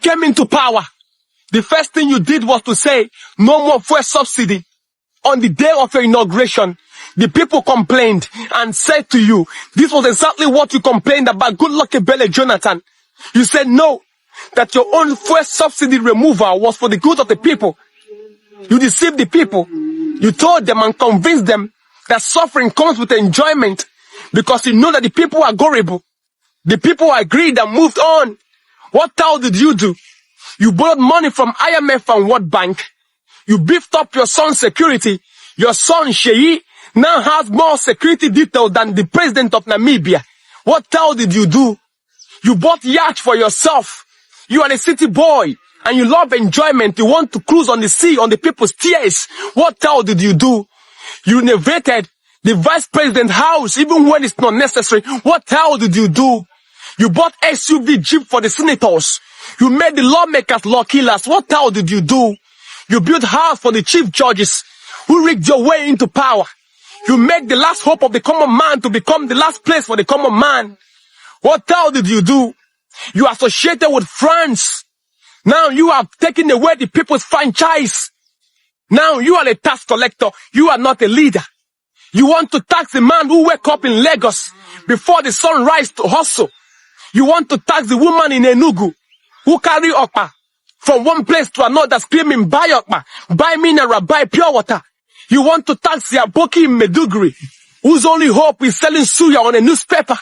came into power, the first thing you did was to say, no more fuel subsidy. On the day of your inauguration, the people complained and said to you, this was exactly what you complained about Goodluck Ebele Jonathan. You said no, that your own fuel subsidy removal was for the good of the people. You deceived the people. You told them and convinced them that suffering comes with enjoyment because you know that the people are gullible. The people agreed and moved on. What hell did you do? You borrowed money from IMF and World Bank. You beefed up your son's security. Your son, Sheyi, now has more security detail than the president of Namibia. What hell did you do? You bought yacht for yourself. You are a city boy and you love enjoyment. You want to cruise on the sea, on the people's tears. What hell did you do? You renovated the vice president's house even when it's not necessary. What hell did you do? You bought SUV Jeep for the senators. You made the lawmakers law killers. What hell did you do? You built house for the chief judges who rigged your way into power. You made the last hope of the common man to become the last place for the common man. What hell did you do? You associated with France. Now you have taken away the people's franchise. Now you are a tax collector. You are not a leader. You want to tax the man who wake up in Lagos before the sun rise to hustle. You want to tax the woman in Enugu who carry okpa from one place to another screaming, buy okpa, buy mineral, buy pure water. You want to tax the aboki in Meduguri whose only hope is selling suya on a newspaper.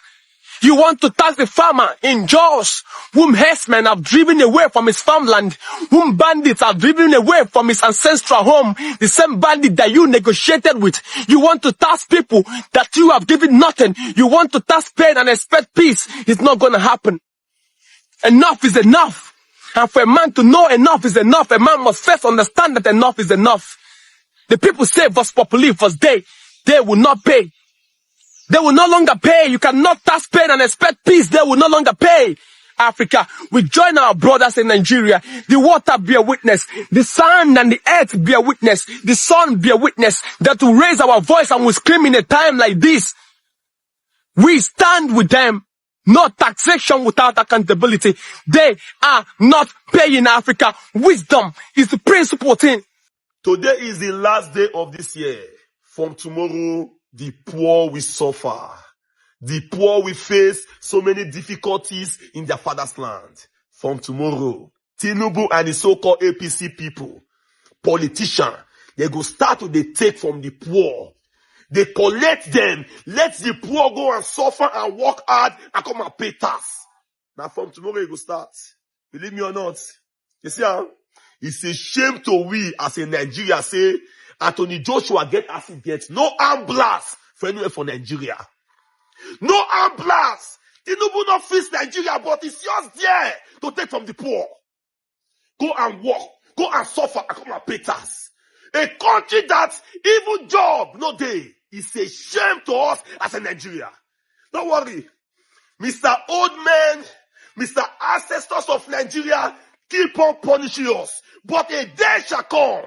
You want to tax the farmer in Jos whom herdsmen have driven away from his farmland, whom bandits have driven away from his ancestral home, the same bandit that you negotiated with. You want to tax people that you have given nothing. You want to tax pain and expect peace. It's not going to happen. Enough is enough. And for a man to know enough is enough, a man must first understand that enough is enough. The people say, Vos Populi, Vos Day, they will not pay. They will no longer pay. You cannot tax pain and expect peace. They will no longer pay. Africa, we join our brothers in Nigeria. The water bear witness. The sun and the earth bear witness. The sun bear witness that we raise our voice and we scream in a time like this. We stand with them. No taxation without accountability. They are not paying Africa. Wisdom is the principal thing. Today is the last day of this year. From tomorrow, the poor will suffer. The poor will face so many difficulties in their father's land. From tomorrow, Tinubu and the so-called APC people, politicians, they go start to take from the poor. They collect them, let the poor go and suffer and work hard and come and pay tax. Now from tomorrow it will start. Believe me or not. You see how? It's a shame to we as a Nigeria say, Anthony Joshua get accident. No arm blast for anywhere for Nigeria. No arm blast. Tinubu not fix Nigeria, but it's yours there to take from the poor. Go and work. Go and suffer and come and pay tax. A country that even job no day is a shame to us as a Nigeria. Don't worry. Mr. Old Men, Mr. Ancestors of Nigeria, keep on punishing us. But a day shall come.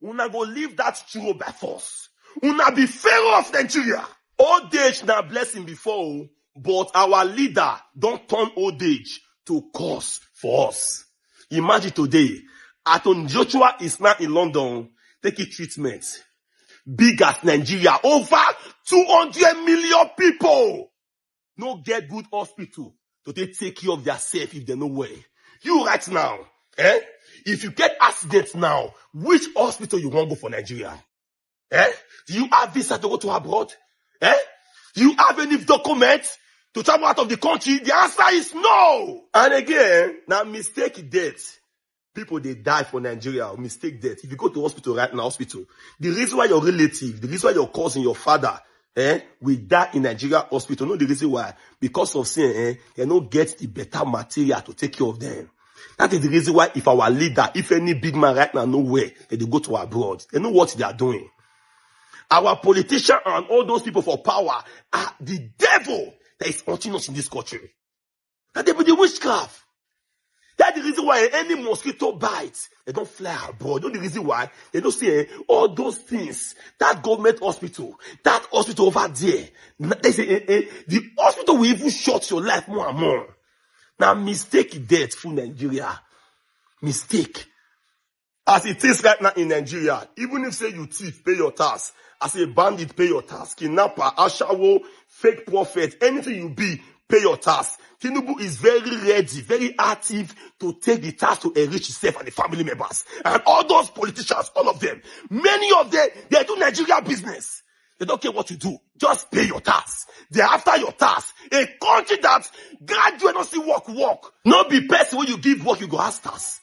Una go leave that churro by force. Una be pharaoh of Nigeria. Old age na blessing before, but our leader don't turn old age to curse for us. Imagine today, Anthony Joshua is now in London taking treatment. Big as Nigeria, over 200 million people. No get good hospital to take care of themselves if they know where. You right now, if you get accident now, which hospital you want to go for Nigeria? Do you have visa to go to abroad? Do you have any documents to travel out of the country? The answer is no. And again, now mistake death. People, they die for Nigeria or mistake death. If you go to hospital right now, the reason why your relative, the reason why your cousin, your father, will die in Nigeria hospital, no the reason why. Because of saying, they don't get the better material to take care of them. That is the reason why if our leader, if any big man right now nowhere, they go to abroad. They know what they are doing. Our politicians and all those people for power are the devil that is haunting us in this country. That they be the witchcraft. That's the reason why any mosquito bites, they don't fly abroad. That's the reason why they don't say all those things. That government hospital, that hospital over there, they say the hospital will even short your life more and more. Now mistake death for Nigeria. Mistake. As it is right now in Nigeria, even if say you thief, pay your tax. As a bandit, pay your tax. Kidnapper, ashawo, fake prophet, anything you be, pay your tax. Tinubu is very ready, very active to take the tax to enrich himself and the family members. And all those politicians, all of them, many of them, they do Nigeria business. They don't care what you do. Just pay your tax. They're after your tax. A country that graduate don't see work. Not be person when you give work, you go ask tax.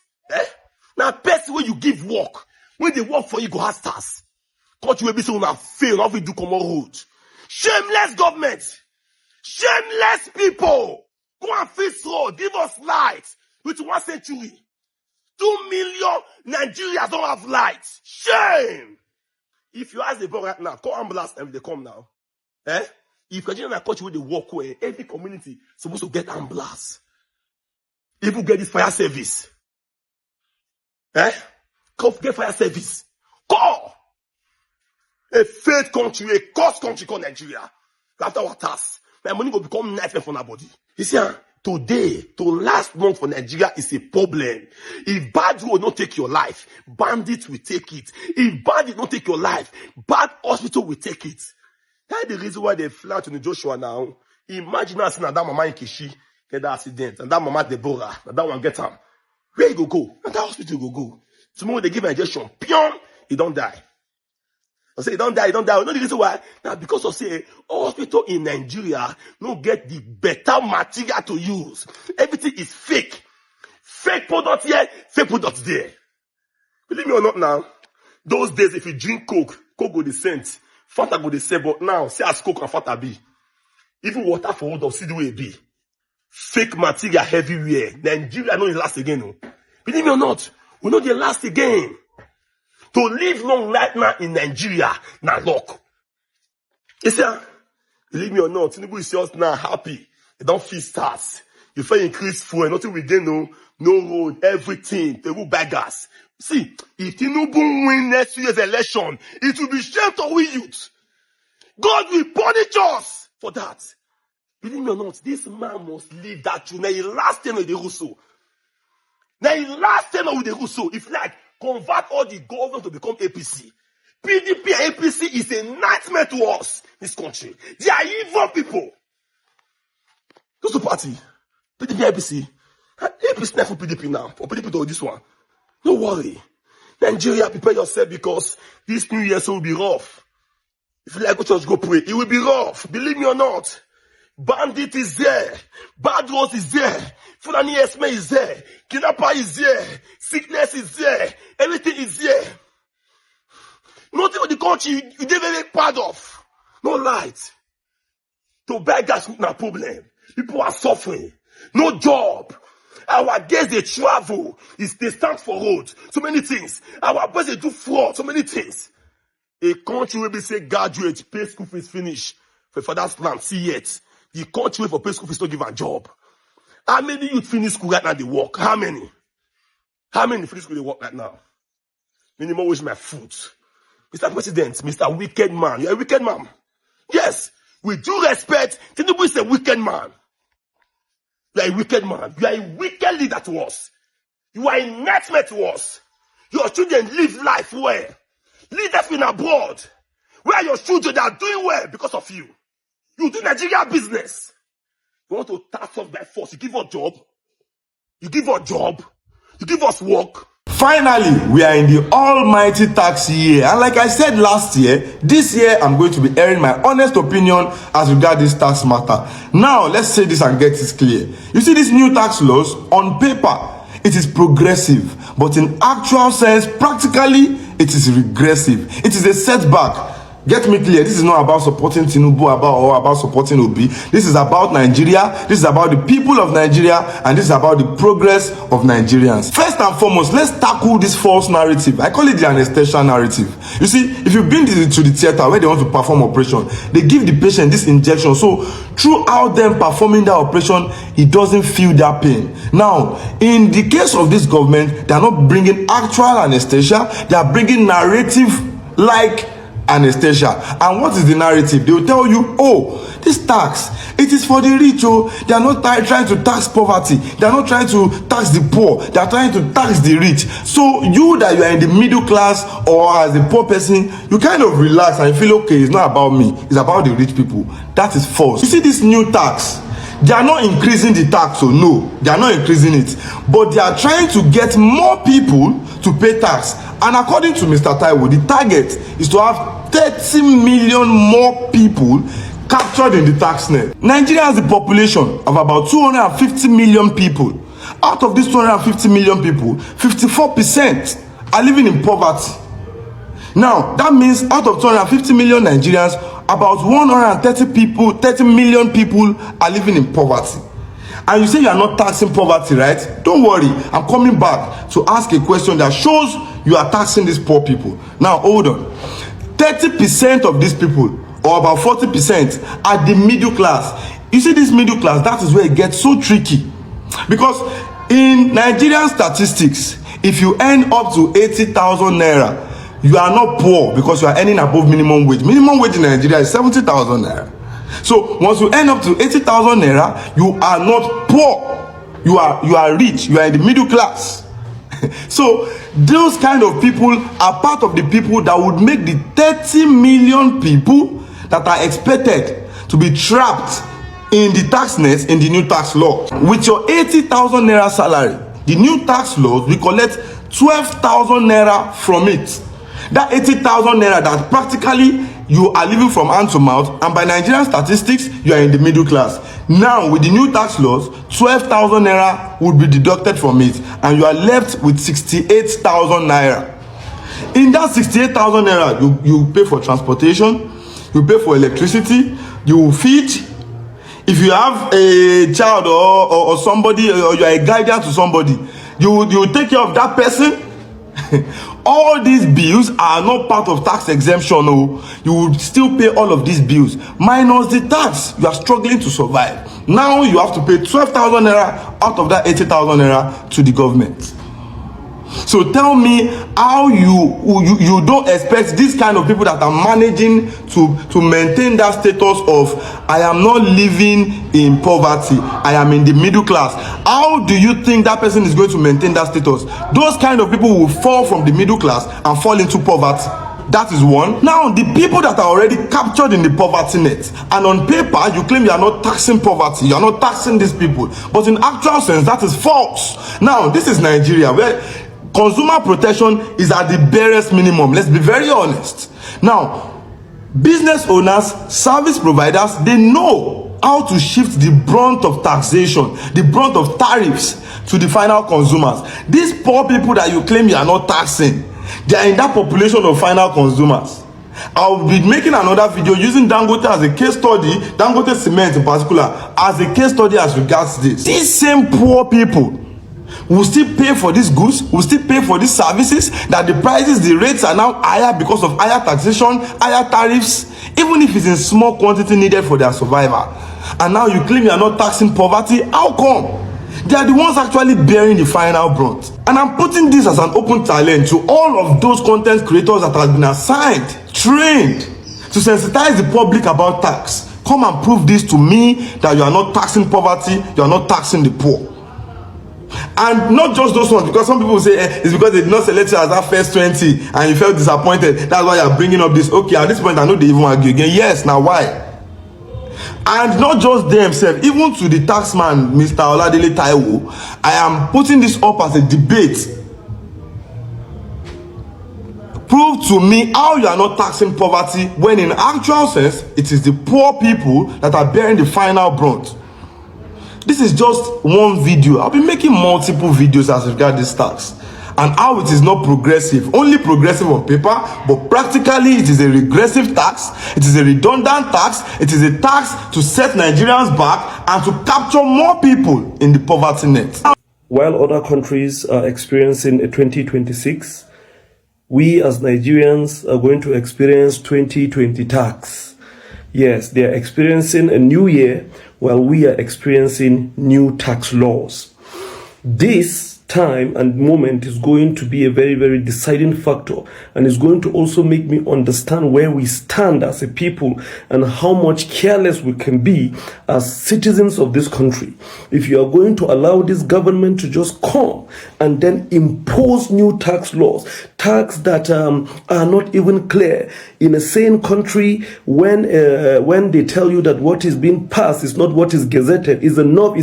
Now person when you give work, when they work for you, go ask tax. Country will be so now fail, not do common road. Shameless government. Shameless people. Go and fix road. Give us light. With 1 century. 2 million Nigerians don't have light. Shame. If you ask the boy right now, call ambulance and they come now. If Nigerian country where they walk away, every community supposed to get ambulance. If you get this fire service. Come get fire service. Call. A faith country, a cost country called Nigeria. After our task, my money will become nightmare for our body. You see, today, to last long for Nigeria is a problem. If bad road don't take your life, bandits will take it. If bandits don't take your life, bad hospital will take it. That's the reason why they fly to Joshua now. Imagine us that mama in Kishi get that accident, and that mama Deborah, and that one get him. Where you go? And that hospital go. Tomorrow they give an injection, pion, he don't die. I say he don't die. You know the reason why? Now because of say hospital in Nigeria no get the better material to use. Everything is fake. Fake product here, fake product there. Believe me or not now, those days if you drink Coke go the scent, Fanta go the same, but now see as Coke and Fanta be. Even water for hold of see the way it be. Fake material everywhere. Nigeria no dey last again. No. Believe me or not, we know they last again. To live long right now in Nigeria, now luck. You see, believe me or not, Tinubu is just now happy. They don't feel stars. You feel increase fuel, nothing we gain, no road, everything. They will buy gas. See, if Tinubu win next year's election, it will be shame to we youth. God will punish us for that. Believe me or not, this man must leave that tune. Now he last time with the Rousseau. If like, convert all the government to become APC. PDP and APC is a nightmare to us, this country. They are evil people. Those two party, PDP and APC. APC not for PDP now, for PDP to this one. No worry. Nigeria, prepare yourself because this new year will be rough. If you like go church, go pray. It will be rough. Believe me or not. Bandit is there. Bad roads is there. Fulani Esme is there. Kidnapper is there. Sickness is there. Everything is there. Nothing with the country you very proud of. No light. To buy gas is not a problem. People are suffering. No job. Our guests, they travel. They stand for road. So many things. Our boys, they do fraud. So many things. A country will be say graduate, pay school fees finish. For father's land, see yet. The country for pay school fees to give a job. How many youth finish school right now they work? How many? How many finish school they work right now? Minimum wage my foot. Mr. President, Mr. Wicked Man. You're a wicked man. Yes. With due respect, Tinubu is a wicked man. You are a wicked man. You are a wicked leader to us. You are a nightmare to us. Your children live life well. Leaders in abroad. Where your children are doing well because of you. You do Nigeria business. You want to tax us by force. You give us job. You give us job. You give us work. Finally, we are in the almighty tax year, and like I said last year, this year I'm going to be airing my honest opinion as regards this tax matter. Now, let's say this and get this clear. You see these new tax laws, on paper, it is progressive, but in actual sense, practically, it is regressive. It is a setback. Get me clear, this is not about supporting Tinubu or about supporting Obi. This is about Nigeria, this is about the people of Nigeria, and this is about the progress of Nigerians. First and foremost, let's tackle this false narrative. I call it the anesthesia narrative. You see, if you've been to the theater where they want to perform operation, they give the patient this injection. So throughout them performing that operation, he doesn't feel that pain. Now, in the case of this government, they are not bringing actual anesthesia, they are bringing narrative like anesthesia. And what is the narrative? They will tell you, oh, This tax, it is for the rich. Oh, they are not trying to tax poverty. They are not trying to tax the poor. They are trying to tax the rich. So you that you are in the middle class or as a poor person, you kind of relax and feel okay. It's not about me. It's about the rich people. That is false. You see this new tax. They are not increasing the tax, so no, they are not increasing it, but they are trying to get more people to pay tax. And according to Mr. Taiwo, the target is to have 30 million more people captured in the tax net. Nigeria has a population of about 250 million people. Out of these 250 million people, 54% are living in poverty. Now, that means out of 250 million Nigerians, about 30 million people are living in poverty. And you say you are not taxing poverty, right? Don't worry, I'm coming back to ask a question that shows you are taxing these poor people. Now, hold on. 30% of these people, or about 40%, are the middle class. You see this middle class, that is where it gets so tricky. Because in Nigerian statistics, if you earn up to 80,000 naira, you are not poor because you are earning above minimum wage. Minimum wage in Nigeria is 70,000 naira. So once you earn up to 80,000 naira, you are not poor. You are rich. You are in the middle class. So those kind of people are part of the people that would make the 30 million people that are expected to be trapped in the tax net in the new tax law. With your 80,000 naira salary, the new tax laws will collect 12,000 naira from it. That 80,000 naira that practically you are living from hand to mouth, and by Nigerian statistics, you are in the middle class. Now, with the new tax laws, 12,000 naira would be deducted from it, and you are left with 68,000 naira. In that 68,000 naira, you pay for transportation, you pay for electricity, you feed. If you have a child or somebody, or you are a guardian to somebody, you take care of that person. All these bills are not part of tax exemption. Oh, you will still pay all of these bills minus the tax. You are struggling to survive. Now you have to pay 12,000 naira out of that 80,000 naira to the government. So tell me how you don't expect this kind of people that are managing to maintain that status of I am not living in poverty, I am in the middle class. How do you think that person is going to maintain that status? Those kind of people will fall from the middle class and fall into poverty. That is one. Now, the people that are already captured in the poverty net, and on paper, you claim you are not taxing poverty, you are not taxing these people. But in actual sense, that is false. Now, this is Nigeria, where consumer protection is at the barest minimum. Let's be very honest. Now, business owners, service providers, they know how to shift the brunt of taxation, the brunt of tariffs to the final consumers. These poor people that you claim you are not taxing, they are in that population of final consumers. I'll be making another video using Dangote as a case study, Dangote Cement in particular, as a case study as regards this. These same poor people will still pay for these goods, will still pay for these services, that the prices, the rates are now higher because of higher taxation, higher tariffs, even if it's in small quantity needed for their survival. And now you claim you are not taxing poverty. How come? They are the ones actually bearing the final brunt. And I'm putting this as an open challenge to all of those content creators that have been assigned, trained to sensitize the public about tax. Come and prove this to me, that you are not taxing poverty, you are not taxing the poor. And not just those ones, because some people say it's because they did not select you as that first 20 and you felt disappointed. That's why you're bringing up this. Okay, at this point, I know they even argue again. Yes, now why? And not just themselves, even to the taxman, Mr. Oladele Taiwo, I am putting this up as a debate. Prove to me how you are not taxing poverty when in actual sense, it is the poor people that are bearing the final brunt. This is just one video. I'll be making multiple videos as regards this tax and how it is not progressive, only progressive on paper, but practically it is a regressive tax, it is a redundant tax, it is a tax to set Nigerians back and to capture more people in the poverty net. While other countries are experiencing a 2026, we as Nigerians are going to experience 2020 tax. Yes, they are experiencing a new year while we are experiencing new tax laws. This time and moment is going to be a very, very deciding factor, and is going to also make me understand where we stand as a people and how much careless we can be as citizens of this country. If you are going to allow this government to just come and then impose new tax laws, tax that are not even clear in a sane country, when they tell you that what is being passed is not what is gazetted, is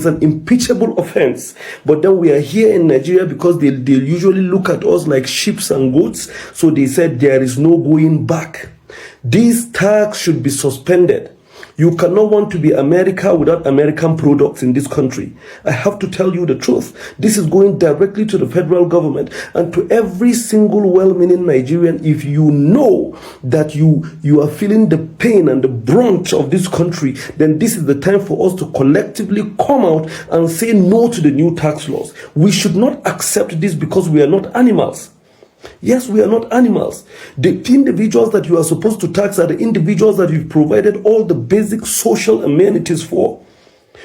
an impeachable offense. But then we are here in Nigeria because they usually look at us like sheep and goats, so they said there is no going back. This tax should be suspended. You cannot want to be America without American products in this country. I have to tell you the truth. This is going directly to the federal government and to every single well-meaning Nigerian. If you know that you are feeling the pain and the brunt of this country, then this is the time for us to collectively come out and say no to the new tax laws. We should not accept this because we are not animals. Yes, we are not animals. The individuals that you are supposed to tax are the individuals that you've provided all the basic social amenities for.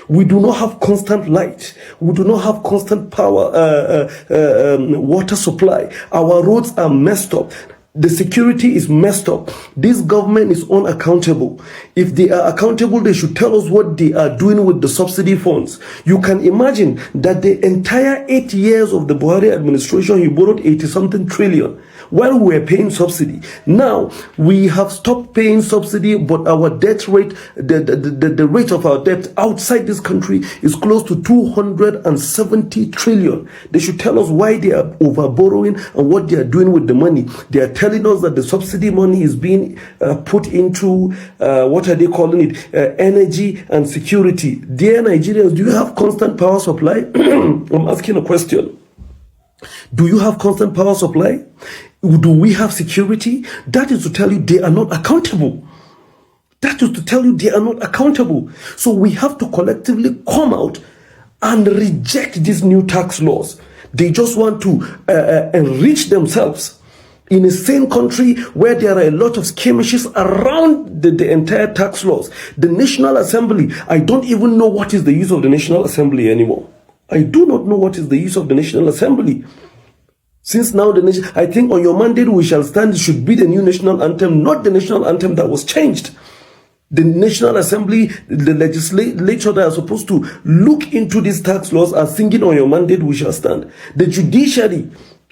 We do not have constant light. We do not have constant power, water supply. Our roads are messed up. The security is messed up. This government is unaccountable. If they are accountable, they should tell us what they are doing with the subsidy funds. You can imagine that the entire 8 years of the Buhari administration, he borrowed 80-something trillion while we were paying subsidy. Now, we have stopped paying subsidy, but our debt rate, the rate of our debt outside this country is close to 270 trillion. They should tell us why they are over borrowing and what they are doing with the money. They are telling us that the subsidy money is being put into, what are they calling it, energy and security. Dear Nigerians, do you have constant power supply? I'm asking a question. Do you have constant power supply? Do we have security? That is to tell you they are not accountable. That is to tell you they are not accountable. So we have to collectively come out and reject these new tax laws. They just want to enrich themselves in a sane country where there are a lot of skirmishes around the entire tax laws. The National Assembly, I don't even know what is the use of the National Assembly anymore. I do not know what is the use of the National Assembly. Since now, I think on your mandate we shall stand should be the new national anthem, not the national anthem that was changed. The National Assembly, the legislature that are supposed to look into these tax laws are singing on your mandate we shall stand. The judiciary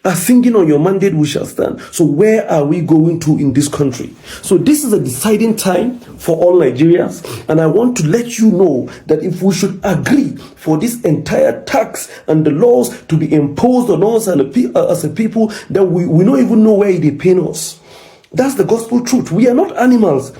are singing on your mandate we shall stand. So where are we going to in this country? So this is a deciding time for all Nigerians, and I want to let you know that if we should agree for this entire tax and the laws to be imposed on us and as a people, then we don't even know where they pain us. That's the gospel truth. We are not animals.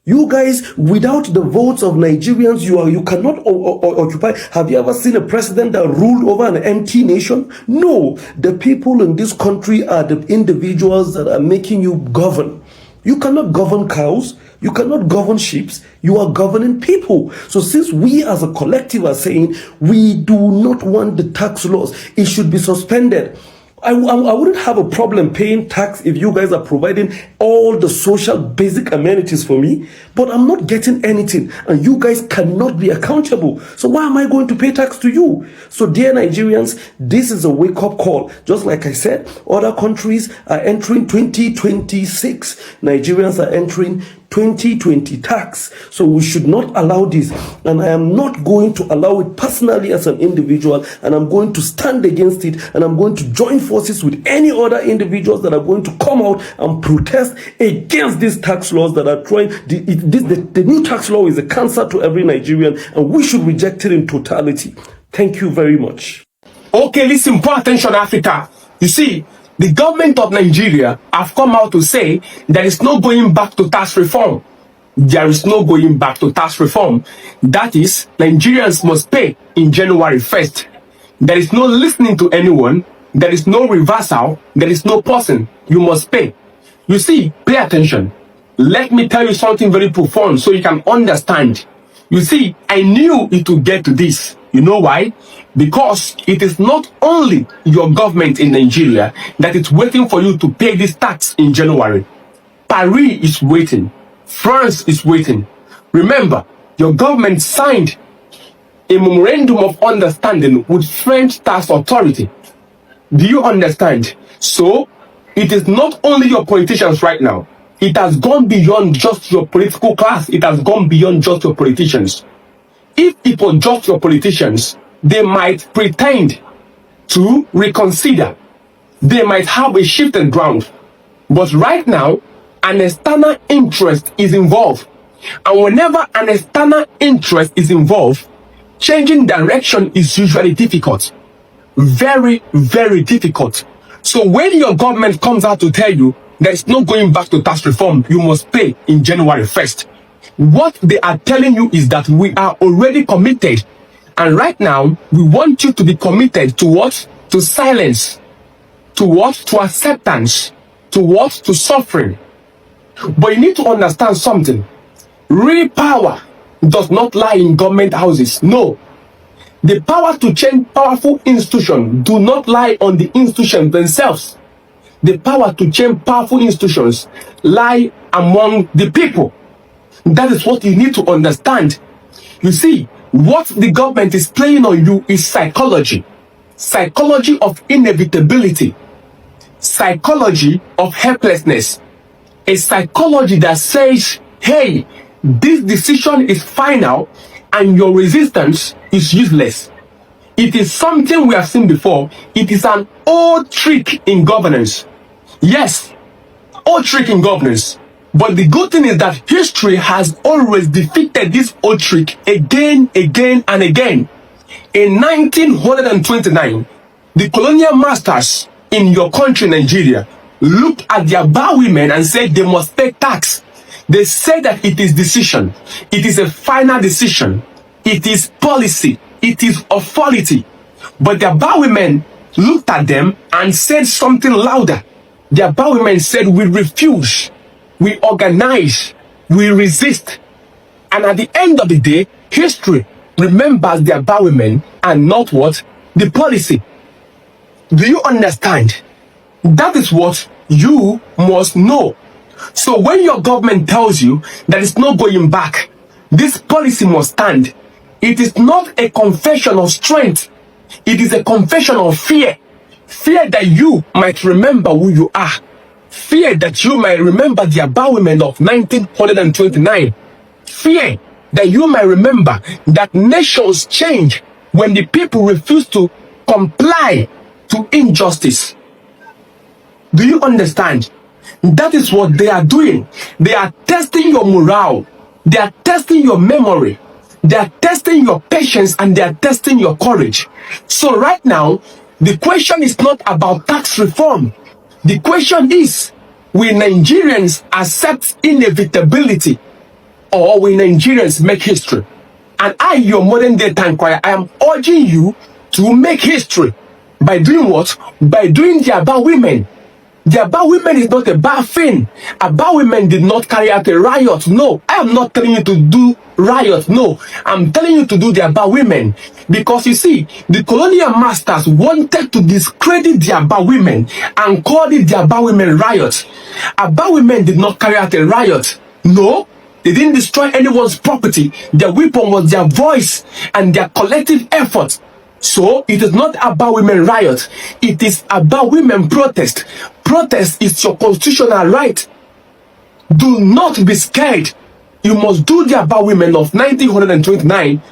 You guys, without the votes of Nigerians, you cannot occupy. Have you ever seen a president that ruled over an empty nation? No. The people in this country are the individuals that are making you govern. You cannot govern cows. You cannot govern sheep. You are governing people. So since we as a collective are saying we do not want the tax laws, it should be suspended. I wouldn't have a problem paying tax if you guys are providing all the social basic amenities for me, but I'm not getting anything and you guys cannot be accountable. So why am I going to pay tax to you? So dear Nigerians, this is a wake-up call. Just like I said, other countries are entering 2026. Nigerians are entering 2020 tax. So we should not allow this, and I am not going to allow it personally as an individual, and I'm going to stand against it, and I'm going to join forces with any other individuals that are going to come out and protest against these tax laws that are trying. The new tax law is a cancer to every Nigerian, and we should reject it in totality. Thank you very much. Okay, listen, pay attention, Africa. You see, the government of Nigeria have come out to say there is no going back to tax reform. There is no going back to tax reform. That is, Nigerians must pay in January 1st. There is no listening to anyone. There is no reversal. There is no pausing. You must pay. You see, pay attention. Let me tell you something very profound so you can understand. You see, I knew it would get to this. You know why? Because it is not only your government in Nigeria that is waiting for you to pay this tax in January. Paris is waiting. France is waiting. Remember, your government signed a memorandum of understanding with French tax authority Do you understand? So, it is not only your politicians right now. It has gone beyond just your political class. It has gone beyond just your politicians. If it was just your politicians, they might pretend to reconsider. They might have a shifted ground. But right now, an external interest is involved. And whenever an external interest is involved, changing direction is usually difficult. Very, very difficult. So when your government comes out to tell you there is no going back to tax reform, you must pay in January 1st. What they are telling you is that we are already committed. And right now, we want you to be committed to what? To silence. To what? To acceptance. To what? To suffering. But you need to understand something. Real power does not lie in government houses. No. The power to change powerful institutions do not lie on the institutions themselves. The power to change powerful institutions lie among the people. That is what you need to understand. You see, what the government is playing on you is psychology. Psychology of inevitability. Psychology of helplessness. A psychology that says, hey, this decision is final and your resistance is useless. It is something we have seen before. It is an old trick in governance. Yes, old trick in governance. But the good thing is that history has always defeated this old trick again, and again. In 1929, the colonial masters in your country, Nigeria, looked at their bar women and said they must pay tax. They said that it is decision. It is a final decision. It is policy. It is authority. But the bar women looked at them and said something louder. The bar women said, we refuse. We organize. We resist. And at the end of the day, history remembers the bar women and not what? The policy. Do you understand? That is what you must know. So when your government tells you that it's not going back, this policy must stand. It is not a confession of strength. It is a confession of fear. Fear that you might remember who you are. Fear that you might remember the Aba women of 1929. Fear that you might remember that nations change when the people refuse to comply to injustice. Do you understand? That is what they are doing. They are testing your morale. They are testing your memory. They are testing your patience and they are testing your courage. So right now, the question is not about tax reform. The question is, will Nigerians accept inevitability or will Nigerians make history? And I, your modern day Tankwaya, I am urging you to make history. By doing what? By doing the Aba women. The Aba women is not a bad thing. Aba women did not carry out a riot. No, I am not telling you to do riot. No, I'm telling you to do the Aba women. Because you see, the colonial masters wanted to discredit the Aba women and called it the Aba women riot. Aba women did not carry out a riot. No, they didn't destroy anyone's property. Their weapon was their voice and their collective effort. So it is not about women riot. It is about women protest. Protest is your constitutional right. Do not be scared. You must do the about women of 1929.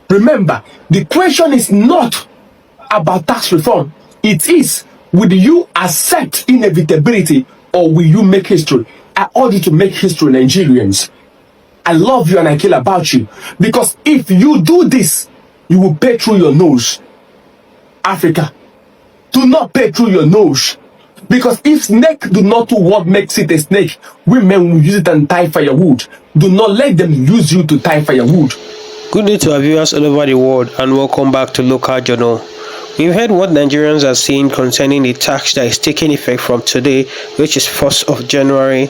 Remember, the question is not about tax reform. It is, will you accept inevitability or will you make history? I urge you to make history, Nigerians. I love you and I care about you. Because if you do this, you will pay through your nose. Africa, do not pay through your nose. Because if snake do not do what makes it a snake, women will use it and tie firewood. Do not let them use you to tie firewood. Good day to our viewers all over the world and welcome back to Local Journal. We've heard what Nigerians are saying concerning the tax that is taking effect from today, which is 1st of January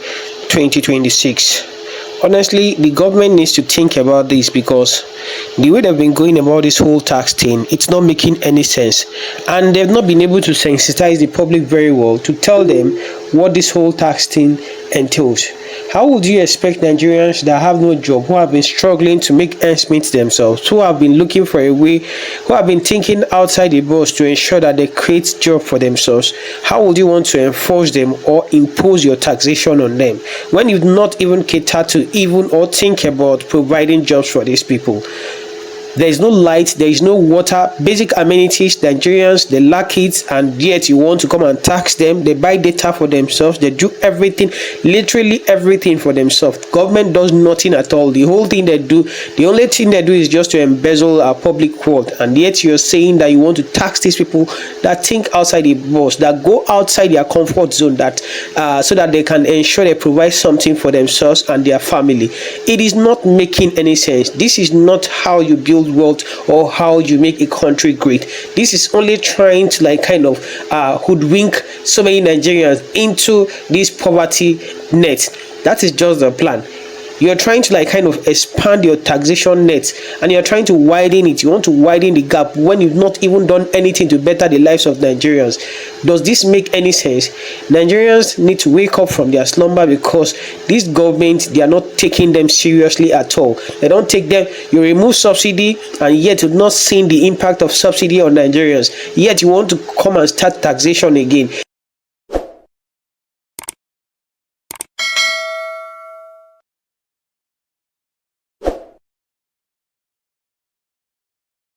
2026. Honestly, the government needs to think about this because the way they've been going about this whole tax thing, it's not making any sense. And they've not been able to sensitize the public very well to tell them what this whole tax thing entails. How would you expect Nigerians that have no job, who have been struggling to make ends meet themselves, who have been looking for a way, who have been thinking outside the box to ensure that they create job for themselves, how would you want to enforce them or impose your taxation on them when you do not even cater to even or think about providing jobs for these people? There is no light, there is no water, basic amenities. Nigerians, they lack it, and yet you want to come and tax them. They buy data for themselves, they do everything, literally everything for themselves. Government does nothing at all. The whole thing they do, the only thing they do is just to embezzle our public wealth, and yet you're saying that you want to tax these people that think outside the box, that go outside their comfort zone, that so that they can ensure they provide something for themselves and their family. It is not making any sense. This is not how you build wealth or how you make a country great. This is only trying to kind of hoodwink so many Nigerians into this poverty net. That is just the plan. You're trying to kind of expand your taxation net, and you're trying to widen it. You want to widen the gap when you've not even done anything to better the lives of Nigerians. Does this make any sense? Nigerians need to wake up from their slumber, because this government, they are not taking them seriously at all. They don't take them. You remove subsidy, and yet you're not seeing the impact of subsidy on Nigerians. Yet you want to come and start taxation again.